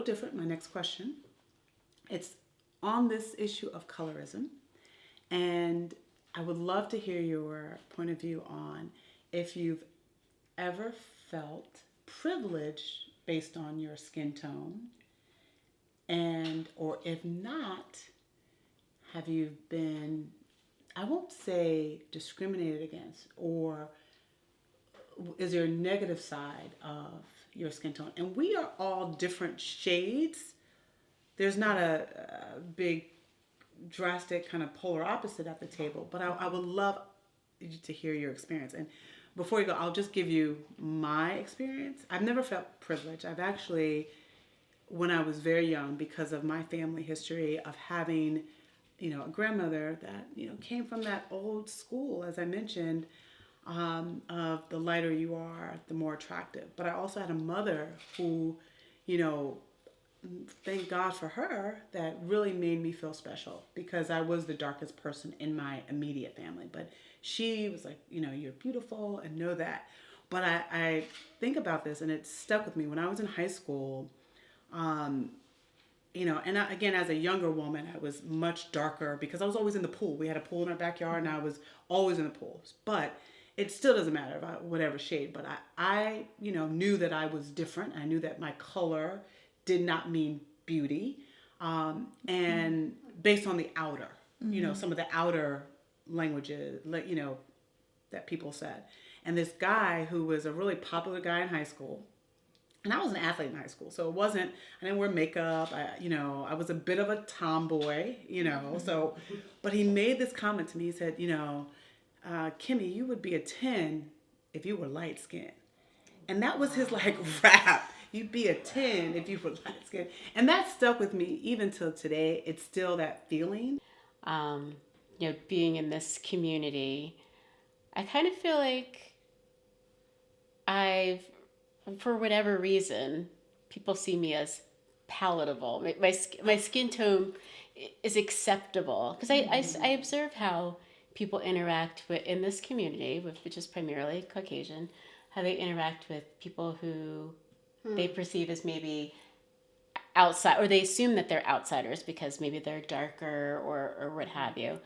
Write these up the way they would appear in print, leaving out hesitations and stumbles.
different. My next question. It's on this issue of colorism. And I would love to hear your point of view on if you've ever felt privilege based on your skin tone, and or if not, have you been, I won't say discriminated against, or is there a negative side of your skin tone? And we are all different shades. There's not a big drastic kind of polar opposite at the table, but I would love to hear your experience. And before you go, I'll just give you my experience. I've never felt privilege. I've actually, when I was very young, because of my family history of having, a grandmother that, came from that old school, as I mentioned, of the lighter you are, the more attractive. But I also had a mother who, thank God for her, that really made me feel special because I was the darkest person in my immediate family. But she was like, you're beautiful and know that. But I think about this and it stuck with me. When I was in high school, again, as a younger woman, I was much darker because I was always in the pool. We had a pool in our backyard and I was always in the pools. But it still doesn't matter about whatever shade. But I knew that I was different. I knew that my color did not mean beauty. And based on the outer, some of the outer languages, that people said. And this guy who was a really popular guy in high school, and I was an athlete in high school, so it wasn't, I didn't wear makeup, I was a bit of a tomboy, so, but he made this comment to me, he said, Kimmy, you would be a 10 if you were light skinned. And that was his rap. You'd be a 10 if you were light skinned. And that stuck with me even till today. It's still that feeling. Being in this community, I kind of feel like for whatever reason, people see me as palatable. My skin tone is acceptable because I observe how people interact in this community, which is primarily Caucasian, how they interact with people who they perceive as maybe outside, or they assume that they're outsiders because maybe they're darker or what have you.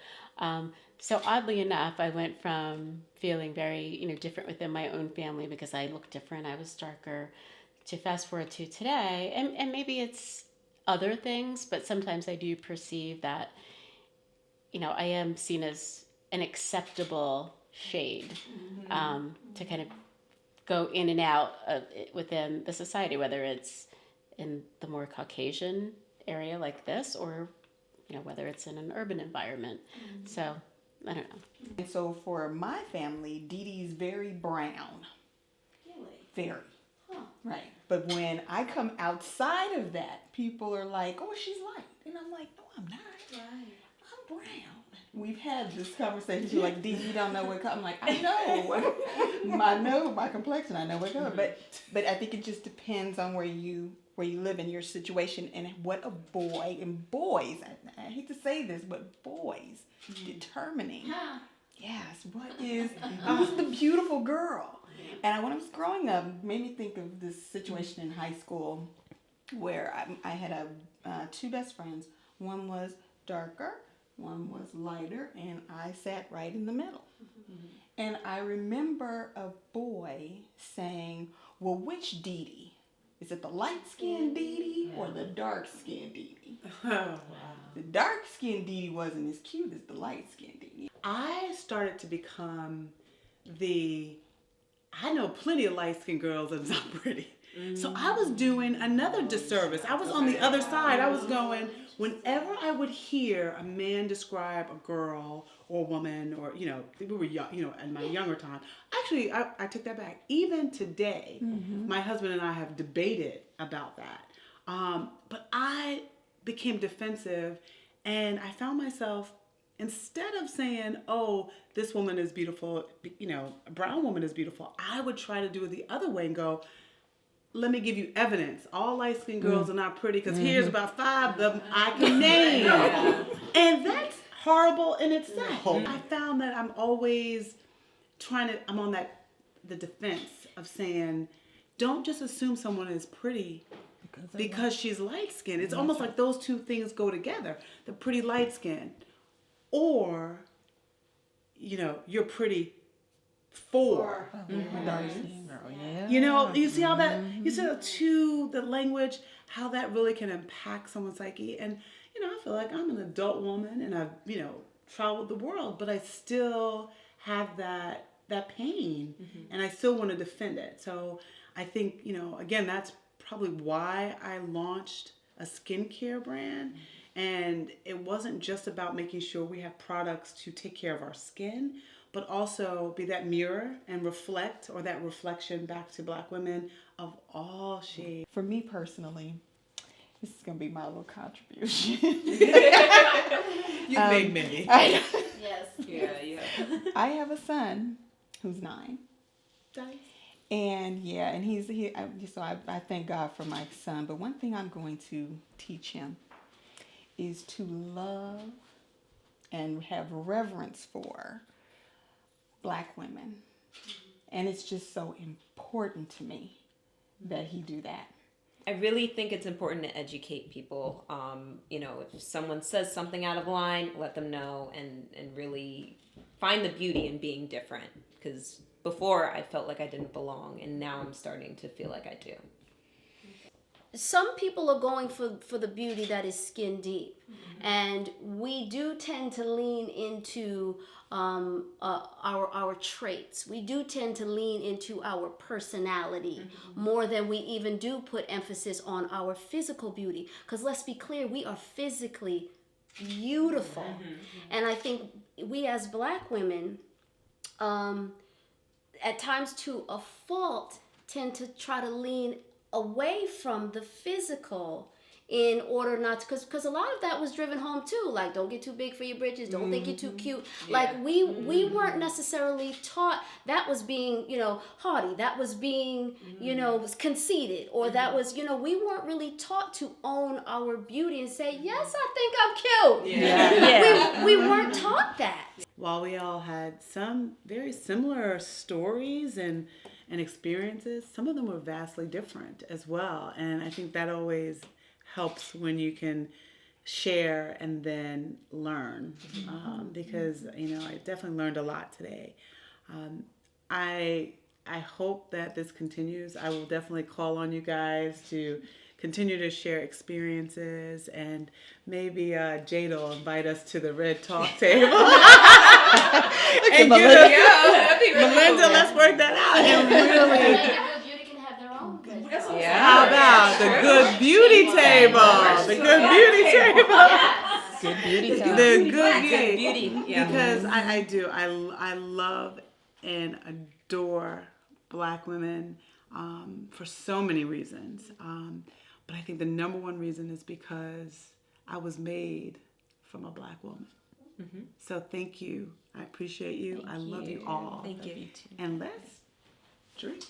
So oddly enough, I went from feeling very, different within my own family because I looked different, I was darker, to fast forward to today. And maybe it's other things, but sometimes I do perceive that, I am seen as an acceptable shade to kind of go in and out within the society, whether it's in the more Caucasian area like this or, whether it's in an urban environment. So I don't know. And so for my family, Dee Dee's very brown. Really? Very. Huh. Right. But when I come outside of that, people are like, oh, she's light. And I'm like, no, I'm not. Right. I'm brown. We've had this conversation. You're like, Dee, you don't know what color. I'm like, I know. My complexion, I know what color. But I think it just depends on where you live in your situation and what a boy, and boys, I hate to say this, but boys determining, yes, who's the beautiful girl. And when I was growing up, it made me think of this situation in high school where I had two best friends. One was darker, one was lighter, and I sat right in the middle. And I remember a boy saying, well, which Dee Dee? Is it the light-skinned Dee Dee or the dark-skinned Dee Dee? Oh, wow. The dark-skinned Dee Dee wasn't as cute as the light-skinned Dee Dee. I started to become I know plenty of light-skinned girls that's not pretty. So I was doing another disservice. I was on the other side. I was going, whenever I would hear a man describe a girl or a woman or, we were young, in my younger time. Actually, I took that back. Even today, my husband and I have debated about that. But I became defensive and I found myself, instead of saying, oh, this woman is beautiful, a brown woman is beautiful, I would try to do it the other way and go, let me give you evidence. All light-skinned girls are not pretty because here's about 5 of them I can name. And that's horrible in itself. I found that I'm always I'm on the defense of saying, don't just assume someone is pretty because she's light skinned. It's almost like those two things go together. The pretty light skin, or, you're pretty for. Dark skin girl, yeah. You see how that, you see the language, how that really can impact someone's psyche. And, I feel like I'm an adult woman and I've, traveled the world, but I still have that pain and I still want to defend it. So I think, again, that's probably why I launched a skincare brand. And it wasn't just about making sure we have products to take care of our skin, but also be that mirror and reflect, or that reflection back to Black women of all shades. For me personally, this is going to be my little contribution. You've made many. Yes. Yeah. I have a son who's 9. And I thank God for my son. But one thing I'm going to teach him is to love and have reverence for Black women. And it's just so important to me that he do that. I really think it's important to educate people. If someone says something out of line, let them know and really find the beauty in being different. Because before I felt like I didn't belong, and now I'm starting to feel like I do. Some people are going for the beauty that is skin deep, and we do tend to lean into our traits. We do tend to lean into our personality more than we even do put emphasis on our physical beauty. Because let's be clear, we are physically beautiful, and I think we as Black women, at times to a fault, tend to try to lean away from the physical in order not to, because a lot of that was driven home too, like don't get too big for your britches, don't think you're too cute. Like we weren't necessarily taught. That was being haughty, that was being was conceited, or that was we weren't really taught to own our beauty and say, yes, I think I'm cute. We weren't taught that. While we all had some very similar stories and experiences, some of them were vastly different as well. And I think that always helps when you can share and then learn, because I definitely learned a lot today. I hope that this continues. I will definitely call on you guys to continue to share experiences, and maybe Jada will invite us to the Red Talk table. And Melinda, let's work that out. And really, Beauty can have their own. how about the Good Beauty table? The Good Beauty table. Good beauty time. The Good Beauty. Beauty. Yeah. Because I do. I love and adore Black women for so many reasons. But I think the number one reason is because I was made from a Black woman. So thank you. I appreciate you. I love you all. Thank you. And let's drink.